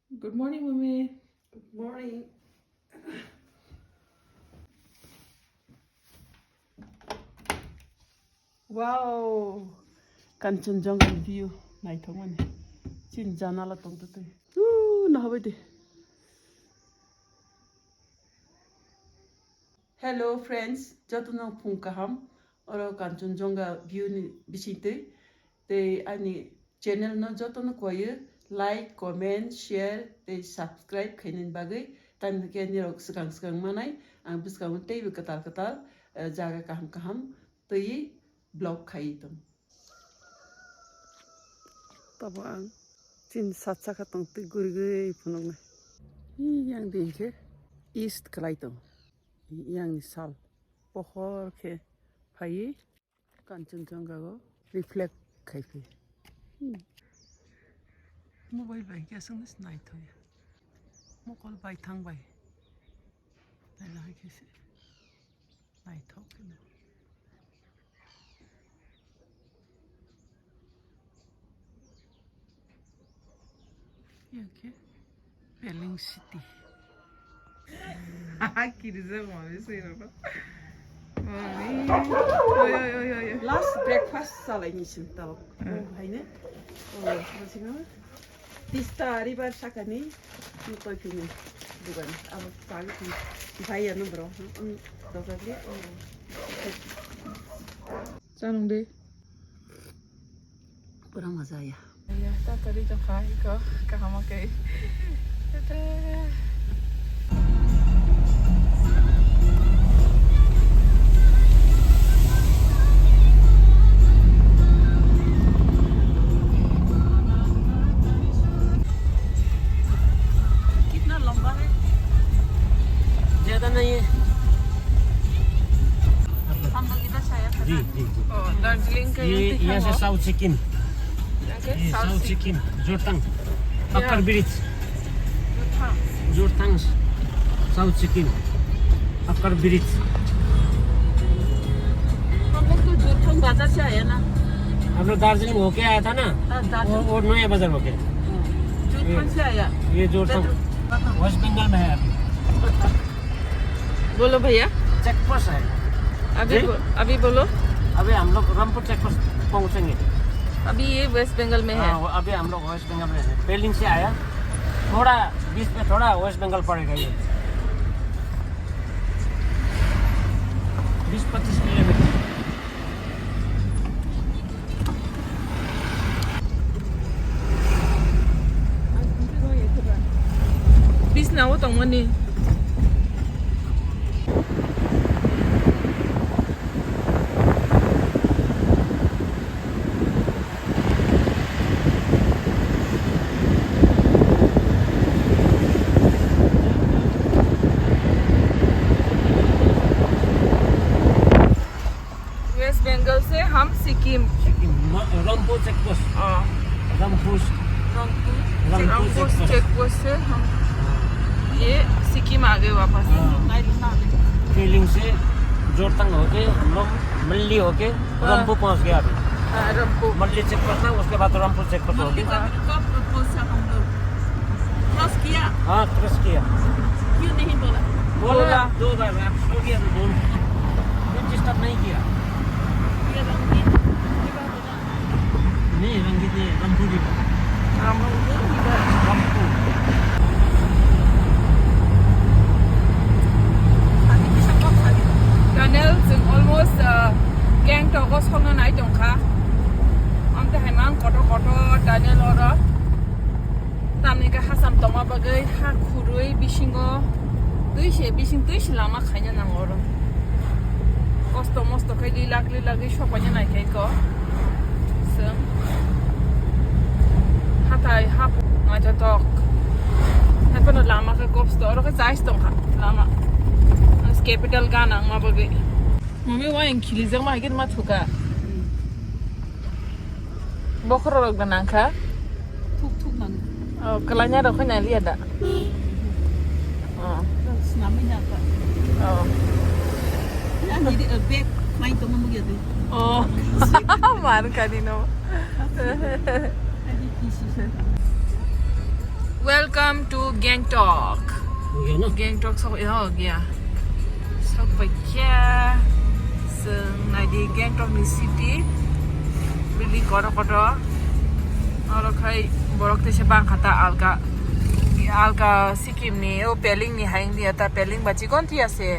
Good morning, mommy. Good morning. Wow, Kanchenjunga view. Night one. Chin janala tong tu. Ooh, na hawa de. Hello friends, jatuh phungkaham. Oro Kanchenjunga view ni bisite. Te ani channel na jatuh koye like, comment, share, te subscribe kainin bagai. Tan ke ni rok sekang manai. Ang biskang te bi katal jaga kaham te blog kaitum. Tabang chin satsa katong te guri punong na. Yang dinche east kalaitum. Yang ni sal. Pohor ke pai Kanchenjunga go reflect kaipi. Mobile bai kya sang this night hoy. Mokol bai thang bai. Dai la ke se. Night ho ke no. Okay. Pelling City. Kirize mami sino ba? Last breakfast salay ni sintaw. Hay ne? Oh, masih ngah. Tista ribar sakani. Nukoy pini. Bukan. Abang pagi pun. Bahaya no bro. Dokter dia. Janong deh. Kurang masa ya. Ya, tak tadi jam kaya kau kahama kay. ज़्यादा नहीं है। हम लोग इधर से आया था जी ना। जी जी Oh, Darjeeling ka ये yun. यहाँ से साउथ सिक्किम Okay, ये South south Sikkim. Sikkim Jorethang पक्कर ब्रिज हाँ, जोरथांग साउथ सिक्किम पक्कर ब्रिज हम लोग तो जोरथांग बाजार से आया ना। हम लोग दार्जिलिंग होके आया था ना और नया बाजार होके जोरथांग से आया। ये जोरथांग वेस्ट बंगाल में है अभी बोलो भैया चेक पोस्ट है अभी बोलो अभी हम लोग रामपुर चेक पोस्ट पहुँचेंगे अभी ये वेस्ट बंगाल में है हाँ अभी हम लोग वेस्ट बंगाल में है पेलिंग से आया थोड़ा बीच में थोड़ा वेस्ट बंगाल पड़ेगा ये 20-25 kilometre bis na utang mo ni west Bengal से हम Sikkim Rampur check post Rampur Rampur check post से हम ये सिक्किम आ गए वापस पेलिंग से जोरथांग होके हम लोग मल्ली होके रामपुर पहुंच गया अभी रामपुर मल्ली चेक पोस्ट था उसके बाद रामपुर चेक पोस्ट होगी क्रॉस किया। हाँ क्रॉस किया क्यों नहीं बोला? बोला 2 बार मैं हो गया तो बोल कुछ स्टॉप नहीं किया ये रंगीन नहीं रंगीत नहीं रामपुर भी Rampur Rampur tunnel is almost Gangtok ko song na itong ka ang tahaymang koto tunnel ora tamni ka hasam toma bagay ha khurui bishingo tuish lama khanya nang oro kosto mosto kay lilagi shopanya na kay ko so hatay hapo ngaja tok hapo lama ka kosto oro ka zais tong ha lama capital ka nang mabagay mami wa yung kilizang mahigit matuka bokrolog na nang ka 툭툭 난. oh kalanya daw kanya liya da oh namanya apa? oh Jadi bag main to mo gyud. oh mar kanino welcome Welcome to Gangtok. Iya na. Gangtok sok ya. Sok pakai. Nah di Gangtok ni city. Beli kotor-kotor. Orang kai borok tu sebang kata alga Sikkim ni, Pelling ni hang dia ta Pelling baci konti ase.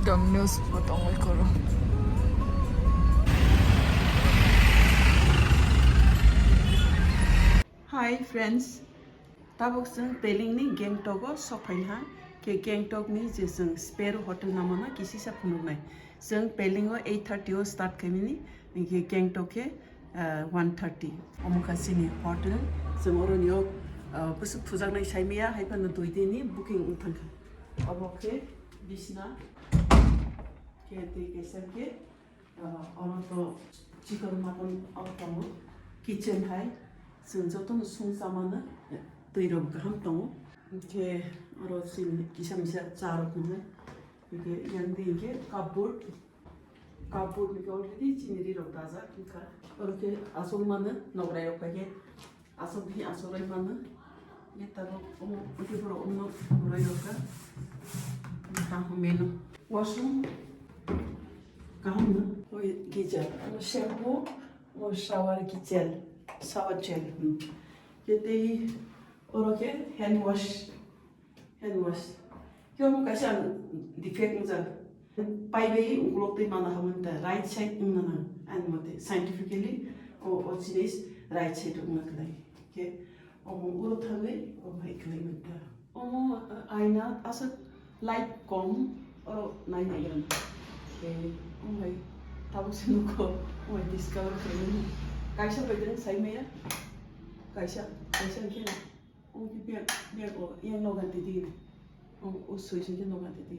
Dong news potong koro. Hi friends, tabok seng Pelling ni Gangtok o sopain ha ke Gangtok ni je seng Sparrow hotel namanya kisi sa punuk nai. Seng Pelling o 8:30 o start kami ni ke Gangtok ke 1:30. Omuka sini hotel seng orang yo pesu puzak nai sai mea hai pan doi de ni booking untang ka. Abo ke bisna ke te ke seng ke orang to chicken mutton outang kitchen hai. Senjata nu sung sama na teirom kaham tongo ke aro sin kisam-kisam cara kuna ke yang di ke cupboard ni ke already chiniri ro taza ka aro ke asol mana nograi ro ke asol mana ye taro ke bro no rai ro ka ta menu washroom kaham na oi gija shampoo o shower gel shower gel jadi orang hand wash kita kasih defect macam pai bayi ukulok tu mana hamun ta right side mana and mate scientifically or jenis right side mana kelai ke urut thale baik kelai mata aina asal light kom or naik kan ke baik tahu sih nuko discover kelai kaisa pedang saya mea kaisa ni biar yang logan tadi usui sih logan tadi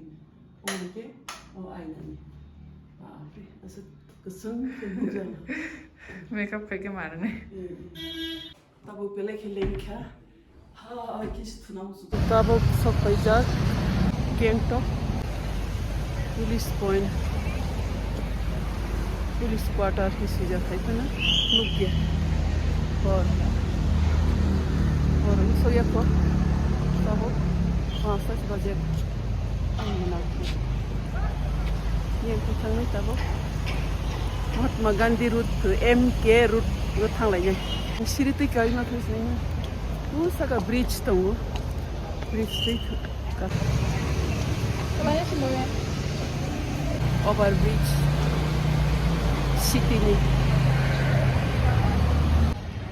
ke aina ni asal keseng kemudian Makeup pakai mana nih? tabu pelek link kis tunam su tabu sok pajak Gangtok police point police quarter की सीजा है ना look गया और सो ये को तब 5 बजे आना ये कुछ नहीं तब Mahatma Gandhi root MK root वो थांग लाइए सिरी तो क्या ही ना कुछ नहीं वो सका ब्रिज तो वो ब्रिज से का Kemana semuanya? Over bridge city ni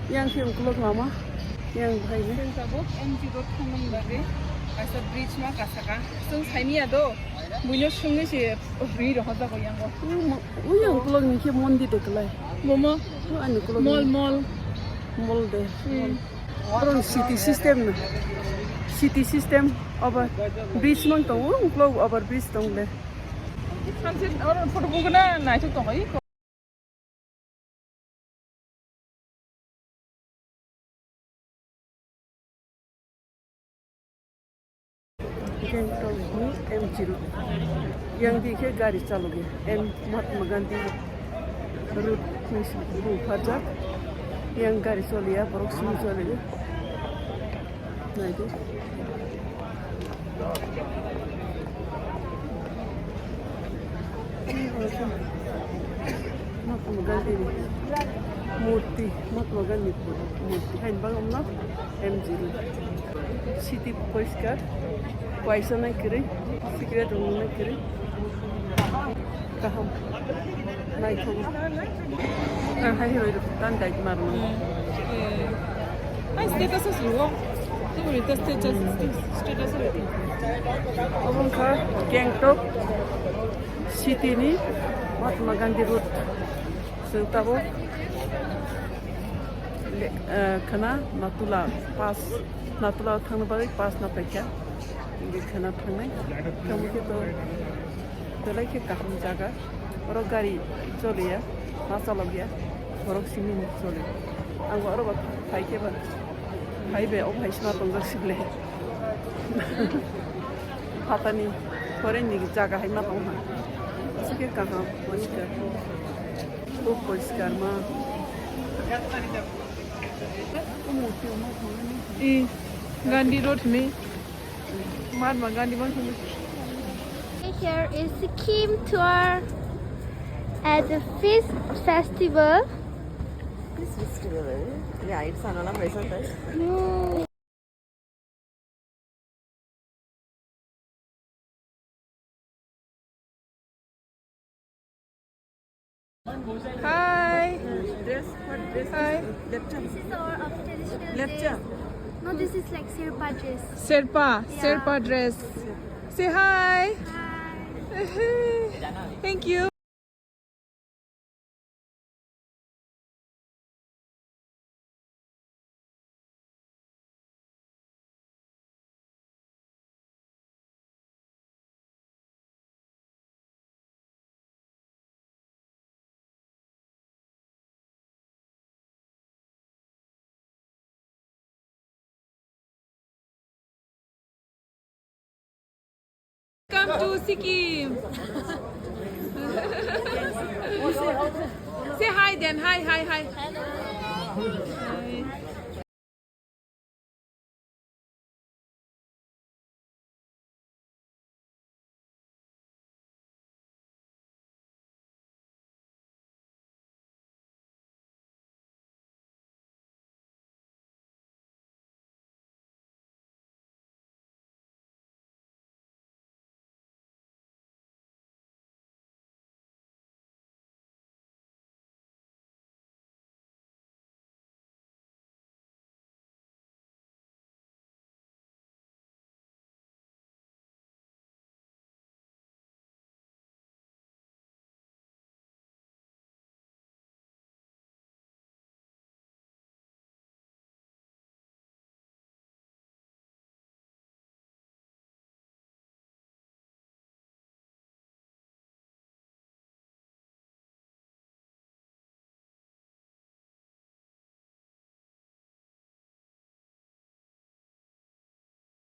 yang film kelok lama yang hai ni Sabuk MG road thangam lagi. Asa bridge ma kasaka. Sung saimi ado. Munyo sungi si bridge ro hada ko yang ko. yang kelok ni ke mondi de kelai Momo anu kelok mall de orang city system over bridge mang tong kelok over bridge tong le Transit orang foto bukana naik tu tong ai. Gangtok ni M0 yang di ke गाड़ी चलोगे Mahatma Gandhi root में फर्जक yang गाड़ी चलिया बरक SIM चलेगा नहीं तो महात्मा गांधी मूर्ति महात्मा गांधी मूर्ति है बांगम ना M0 सिटी परिष्कार Paisa naik kiri, secret room naik kiri, kaham naik kamu, hai hoi tanda itu maru. Ai status sesuatu. Tu boleh status lagi. Abang kah Gangtok City ni, Mahatma Gandhi Road, setahu kena natula thang balik pas napekya. Ini kena thangai, kamu kita terlai ke kaham jaga, orang gari coli ya, masalah dia, orang sini coli. Anggo orang hai ke ban, hai be, hai semua tonggal sible. Hata ni, orang ni jaga hai mata orang. Sikit kaham, poliskar, poliskar mah. Umur Gandhi Road me. Mahatma Gandhi one. Here is Sikkim tour at the Fish Festival. Fish festival, yeah, it's another place. Hi. Dress, what dress? Hi. This is our traditional Left dress. No, this is like Sherpa dress. Sherpa dress. Say hi. Hi. Thank you. Come to Sikkim. Say hi then. Hi.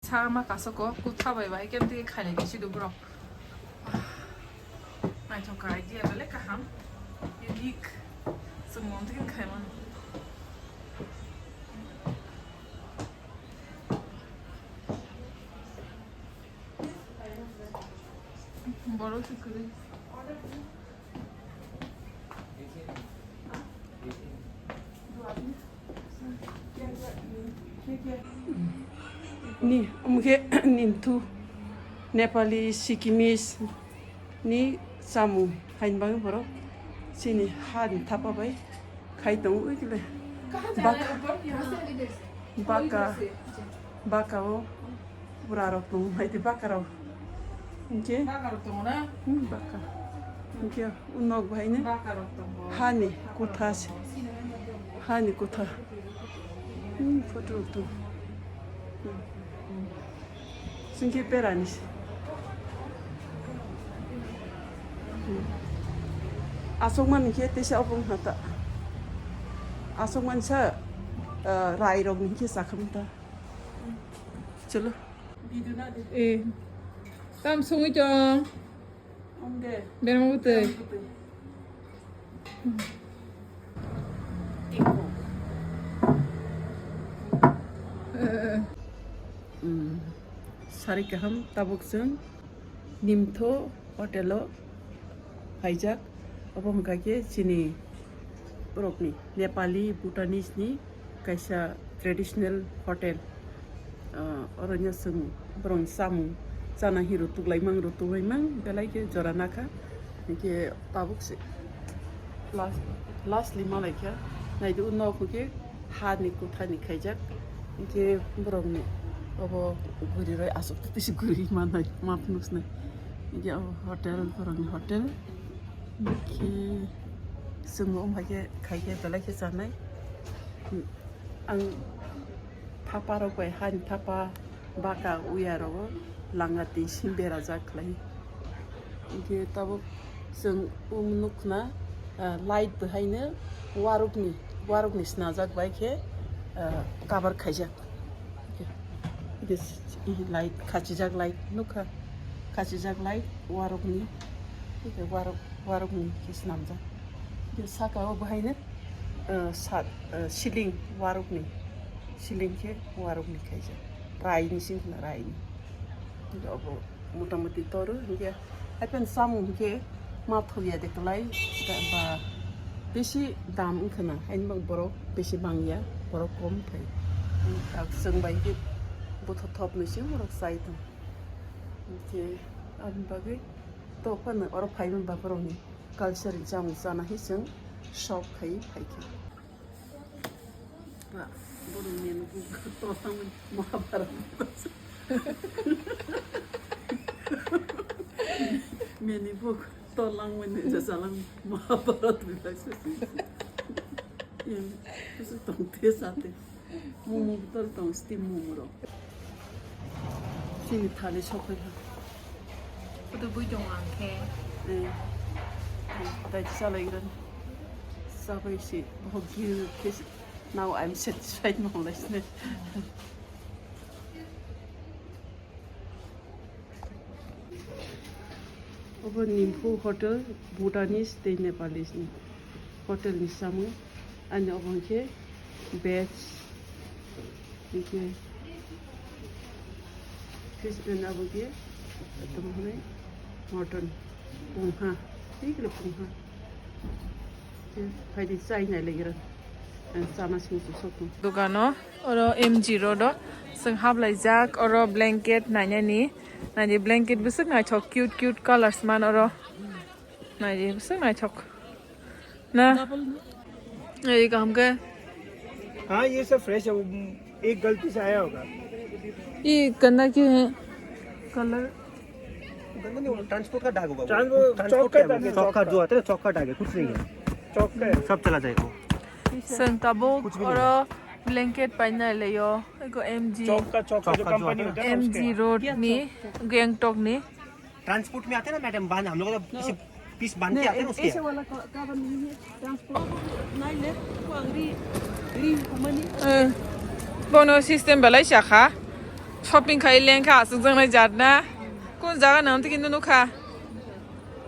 Sama kasoko kuthabai bai kemti khale gisi dubro. Mai thoka idea bele kaham unique. Semua tu kan khaiman. Baru tu kiri. Ni umke nintu Nepali Sikkimese ni samu hain bang boro sini han thapa bai khai tong uikle baka o burarok tong mai te bakaro inke baka inke unog bhai ne hani kutha photo tu Sinki peranis. Asokman ni kete sa opong hata. Asokman sa rai rog ni ke sakamta. Chalo. Tam sungi chong. Onde. Berang ute. Sari kaham tabuk sung nimtho hotelo haijak opong kake sini Borokni Nepali Bhutanese ni kaisa traditional hotel orangnya sung borong samu sana hiru tuglai mang rutu mang belai ke joranaka ke tabuk se last lima like ya nai du no ke hani ko thani khaijak ke borong ni obo guri roi asok tisi guri mana mapnus na ya hotel borong hotel ke semua hake kaya belai ke sana ang thapa ro koi han thapa baka uyaro langati simbera jaklai ke tabo sung nukna light behaine warukni snajak bai ke cover khaijak this light khachijak light nukha khachijak light warukni ke warukni kisnamja ke saka o behaine sat ceiling warukni सिलिंखे वारकनि खायजा रायनि सिंखना रायनि अब मोटामोटी तोरो इनके आइपेन सामु इनके माथलिया देखलाय बा बेसे दाम इनखना हाइन बang borok बेसे बांगिया borok कम फै आक जों बायदि बथ थपनोसो मरक साइदों इनके आबि बागै तो फानो अर फाइमोन बाफोरावनि कल्चर जामुं जानाहि जों शप खाय फायखे बा बर'नि तो थांमोन महाभारत मेनी बुक तो लांगमोन जालां महाभारत बिलासो ये eso tonte sate mumu tor ton steam mumuro sini thale chokhe Itu bui dong angke. dai salairan sabai si bahut good now I'm satisfied more less ne over Nimpo hotel Bhutanese stay Nepalese ni hotel ni samu and over here beds okay fish and over here tomorrow mutton pungha ठीक है pungha phải đi say này lại rồi and sama susu sotu Dukano oro MG rodo sing hab lai jak oro blanket nanya ni nani blanket besuk nai chok cute colors man oro nai besuk nai chok na ये काम के हाँ ये सब fresh है एक गलती से आया होगा ये करना क्यों है कलर ट्रांसपोर्ट का दाग होगा चौका जो आता है चौका दाग है कुछ नहीं है चौका सब चला जाएगा संताबो oro blanket paina leyo ego MG चौका जो कंपनी होता है MG road ni Gangtok ni transport में आते हैं ना मैडम बांध हम लोग तो पीस बांध के आते हैं उसके ऐसे वाला का बनी ट्रांसपोर्ट नहीं ले वांगरी री money bono system balai shakha shopping khai lenka asung nai jatna kon jaga nam tikin nu kha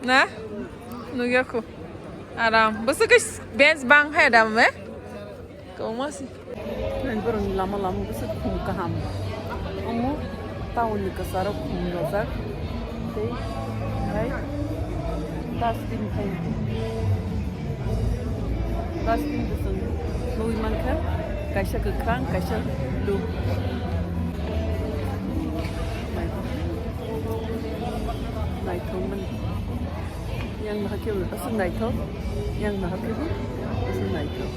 na nu yakho aram basu ke bench bang hai dam me ko masi nan barang lama bisa khum kaham omo tahun ni kasara khum rozak te hai dustin besun lui man kan kaisa kekrang kaisa lu nai thong man yang ma kêu là sưng nai thốt yang ma kêu là sưng nai thốt